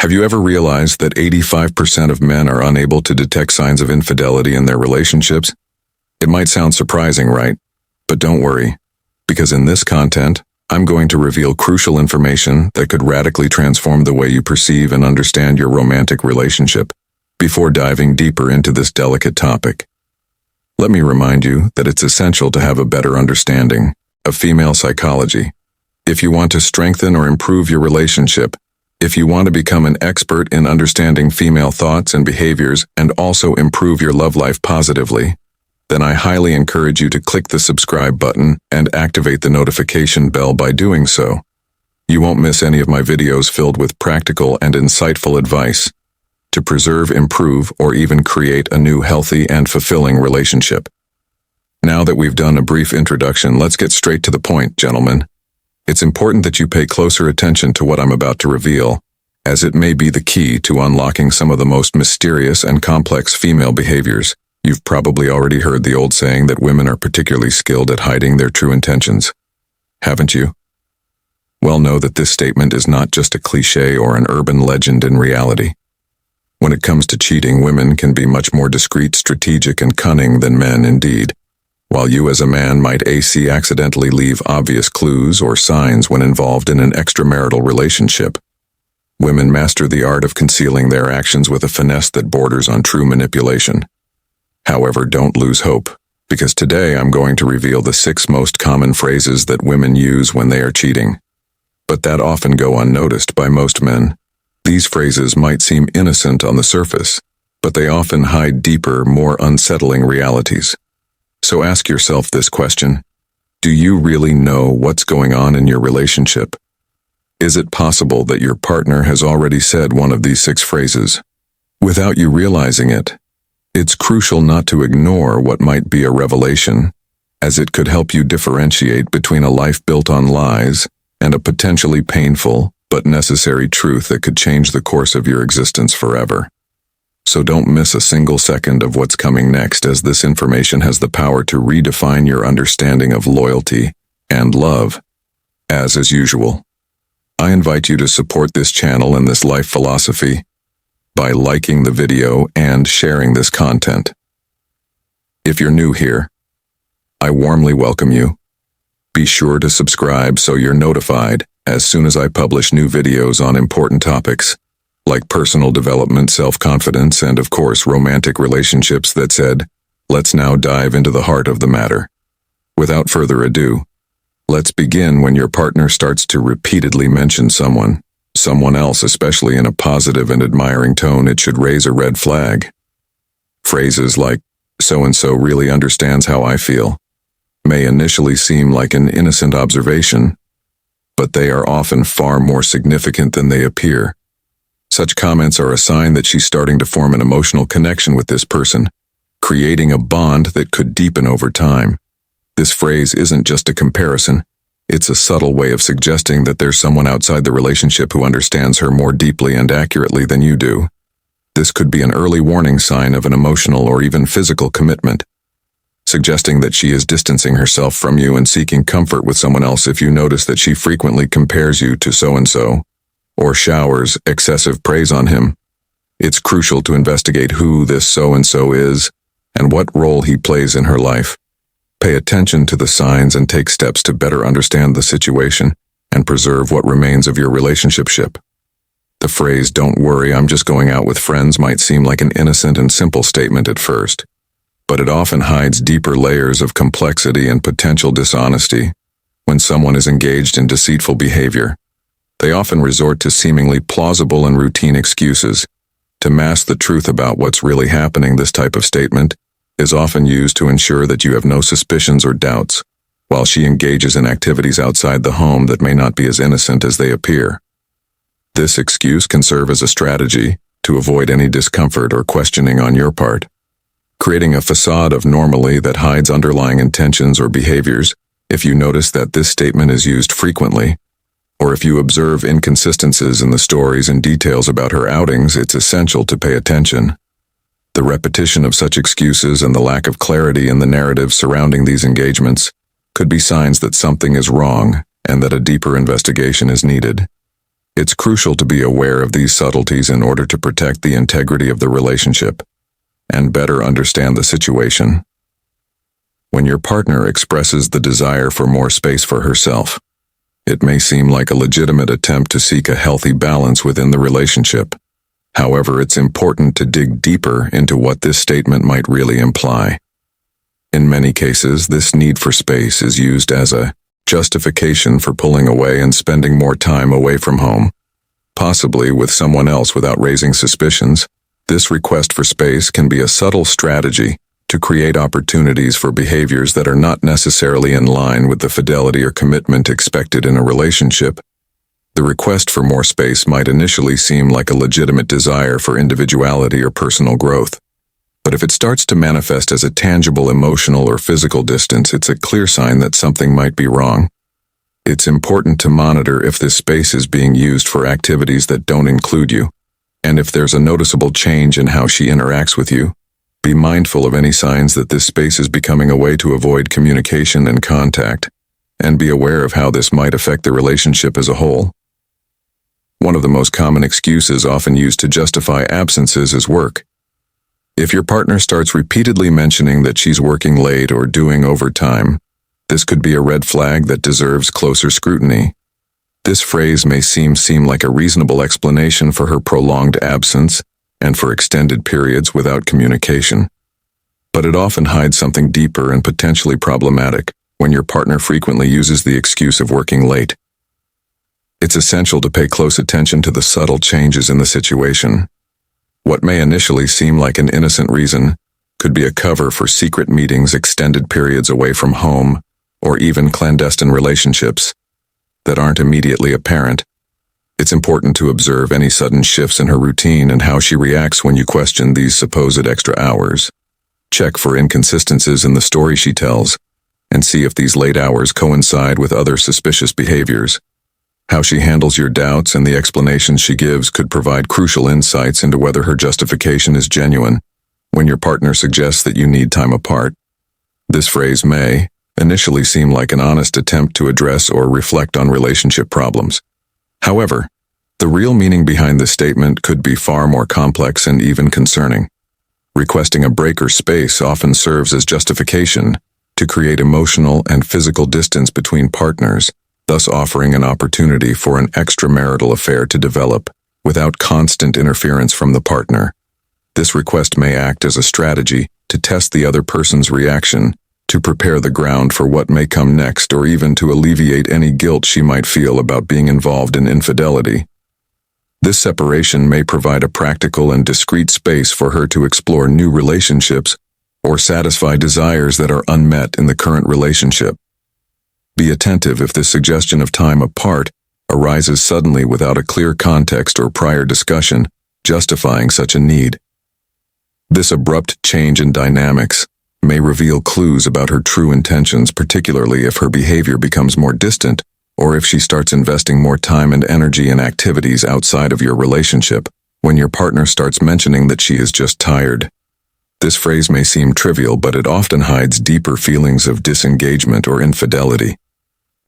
Have you ever realized that 85% of men are unable to detect signs of infidelity in their relationships? It might sound surprising, right? But don't worry, because in this content, I'm going to reveal crucial information that could radically transform the way you perceive and understand your romantic relationship. Before diving deeper into this delicate topic, let me remind you that it's essential to have a better understanding of female psychology. If you want to strengthen or improve your relationship, if you want to become an expert in understanding female thoughts and behaviors and also improve your love life positively, then I highly encourage you to click the subscribe button and activate the notification bell. By doing so, you won't miss any of my videos filled with practical and insightful advice to preserve, improve, or even create a new healthy and fulfilling relationship. Now that we've done a brief introduction, let's get straight to the point, gentlemen. It's important that you pay closer attention to what I'm about to reveal, as it may be the key to unlocking some of the most mysterious and complex female behaviors. You've probably already heard the old saying that women are particularly skilled at hiding their true intentions. Haven't you? Well, know that this statement is not just a cliché or an urban legend in reality. When it comes to cheating, women can be much more discreet, strategic, and cunning than men indeed. While you as a man might accidentally leave obvious clues or signs when involved in an extramarital relationship, women master the art of concealing their actions with a finesse that borders on true manipulation. However, don't lose hope, because today I'm going to reveal the 6 most common phrases that women use when they are cheating, but that often go unnoticed by most men. These phrases might seem innocent on the surface, but they often hide deeper, more unsettling realities. So ask yourself this question: do you really know what's going on in your relationship? Is it possible that your partner has already said one of these 6 phrases without you realizing it? It's crucial not to ignore what might be a revelation, as it could help you differentiate between a life built on lies and a potentially painful but necessary truth that could change the course of your existence forever. So don't miss a single second of what's coming next, as this information has the power to redefine your understanding of loyalty and love. As is usual, I invite you to support this channel and this life philosophy by liking the video and sharing this content. If you're new here, I warmly welcome you. Be sure to subscribe so you're notified as soon as I publish new videos on important topics, like personal development, self-confidence, and of course, romantic relationships. That said, let's now dive into the heart of the matter. Without further ado, let's begin. When your partner starts to repeatedly mention someone else, especially in a positive and admiring tone, it should raise a red flag. Phrases like, "so-and-so really understands how I feel," may initially seem like an innocent observation, but they are often far more significant than they appear. Such comments are a sign that she's starting to form an emotional connection with this person, creating a bond that could deepen over time. This phrase isn't just a comparison, it's a subtle way of suggesting that there's someone outside the relationship who understands her more deeply and accurately than you do. This could be an early warning sign of an emotional or even physical commitment, suggesting that she is distancing herself from you and seeking comfort with someone else. If you notice that she frequently compares you to so-and-so, or showers excessive praise on him, it's crucial to investigate who this so-and-so is and what role he plays in her life. Pay attention to the signs and take steps to better understand the situation and preserve what remains of your relationship. The phrase, "don't worry, I'm just going out with friends," might seem like an innocent and simple statement at first, but it often hides deeper layers of complexity and potential dishonesty. When someone is engaged in deceitful behavior, they often resort to seemingly plausible and routine excuses to mask the truth about what's really happening. This type of statement is often used to ensure that you have no suspicions or doubts, while she engages in activities outside the home that may not be as innocent as they appear. This excuse can serve as a strategy to avoid any discomfort or questioning on your part, creating a facade of normalcy that hides underlying intentions or behaviors. If you notice that this statement is used frequently, or if you observe inconsistencies in the stories and details about her outings, it's essential to pay attention. The repetition of such excuses and the lack of clarity in the narrative surrounding these engagements could be signs that something is wrong and that a deeper investigation is needed. It's crucial to be aware of these subtleties in order to protect the integrity of the relationship and better understand the situation. When your partner expresses the desire for more space for herself, it may seem like a legitimate attempt to seek a healthy balance within the relationship. However, it's important to dig deeper into what this statement might really imply. In many cases, this need for space is used as a justification for pulling away and spending more time away from home, possibly with someone else without raising suspicions. This request for space can be a subtle strategy to create opportunities for behaviors that are not necessarily in line with the fidelity or commitment expected in a relationship. The request for more space might initially seem like a legitimate desire for individuality or personal growth. But if it starts to manifest as a tangible emotional or physical distance, it's a clear sign that something might be wrong. It's important to monitor if this space is being used for activities that don't include you, and if there's a noticeable change in how she interacts with you. Be mindful of any signs that this space is becoming a way to avoid communication and contact, and be aware of how this might affect the relationship as a whole. One of the most common excuses often used to justify absences is work. If your partner starts repeatedly mentioning that she's working late or doing overtime, this could be a red flag that deserves closer scrutiny. This phrase may seem like a reasonable explanation for her prolonged absence and for extended periods without communication. But it often hides something deeper and potentially problematic when your partner frequently uses the excuse of working late. It's essential to pay close attention to the subtle changes in the situation. What may initially seem like an innocent reason could be a cover for secret meetings, extended periods away from home, or even clandestine relationships that aren't immediately apparent. It's important to observe any sudden shifts in her routine and how she reacts when you question these supposed extra hours. Check for inconsistencies in the story she tells, and see if these late hours coincide with other suspicious behaviors. How she handles your doubts and the explanations she gives could provide crucial insights into whether her justification is genuine. When your partner suggests that you need time apart, this phrase may initially seem like an honest attempt to address or reflect on relationship problems. However, the real meaning behind this statement could be far more complex and even concerning. Requesting a break or space often serves as justification to create emotional and physical distance between partners, thus offering an opportunity for an extramarital affair to develop without constant interference from the partner. This request may act as a strategy to test the other person's reaction, to prepare the ground for what may come next, or even to alleviate any guilt she might feel about being involved in infidelity. This separation may provide a practical and discreet space for her to explore new relationships or satisfy desires that are unmet in the current relationship. Be attentive if this suggestion of time apart arises suddenly without a clear context or prior discussion justifying such a need. This abrupt change in dynamics may reveal clues about her true intentions, particularly if her behavior becomes more distant or if she starts investing more time and energy in activities outside of your relationship. When your partner starts mentioning that she is just tired, this phrase may seem trivial, but it often hides deeper feelings of disengagement or infidelity.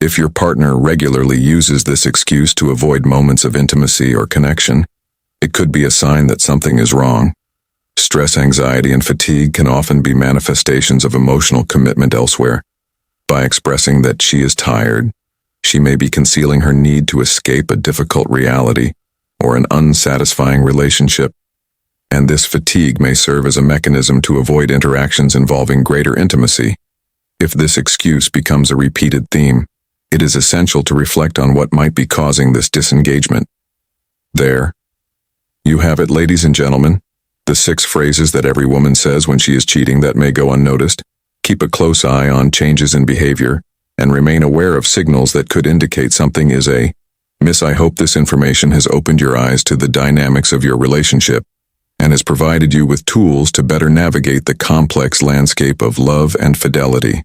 If your partner regularly uses this excuse to avoid moments of intimacy or connection, it could be a sign that something is wrong. Stress, anxiety, and fatigue can often be manifestations of emotional commitment elsewhere. By expressing that she is tired, she may be concealing her need to escape a difficult reality or an unsatisfying relationship, and this fatigue may serve as a mechanism to avoid interactions involving greater intimacy. If this excuse becomes a repeated theme, it is essential to reflect on what might be causing this disengagement. There you have it, ladies and gentlemen. The 6 phrases that every woman says when she is cheating that may go unnoticed. Keep a close eye on changes in behavior and remain aware of signals that could indicate something is amiss. I hope this information has opened your eyes to the dynamics of your relationship and has provided you with tools to better navigate the complex landscape of love and fidelity.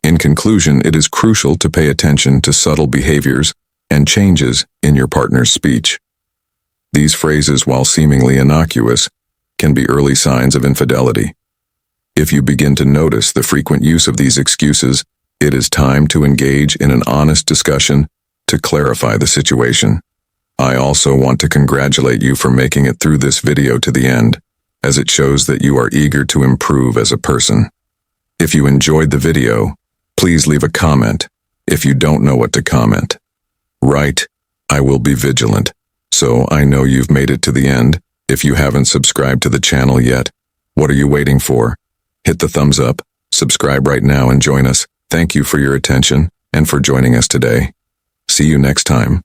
In conclusion, it is crucial to pay attention to subtle behaviors and changes in your partner's speech. These phrases, while seemingly innocuous, can be early signs of infidelity. If you begin to notice the frequent use of these excuses, it is time to engage in an honest discussion to clarify the situation. I also want to congratulate you for making it through this video to the end, as it shows that you are eager to improve as a person. If you enjoyed the video, please leave a comment if you don't know what to comment. Write, "I will be vigilant," so I know you've made it to the end. If you haven't subscribed to the channel yet, what are you waiting for? Hit the thumbs up, subscribe right now and join us. Thank you for your attention and for joining us today. See you next time.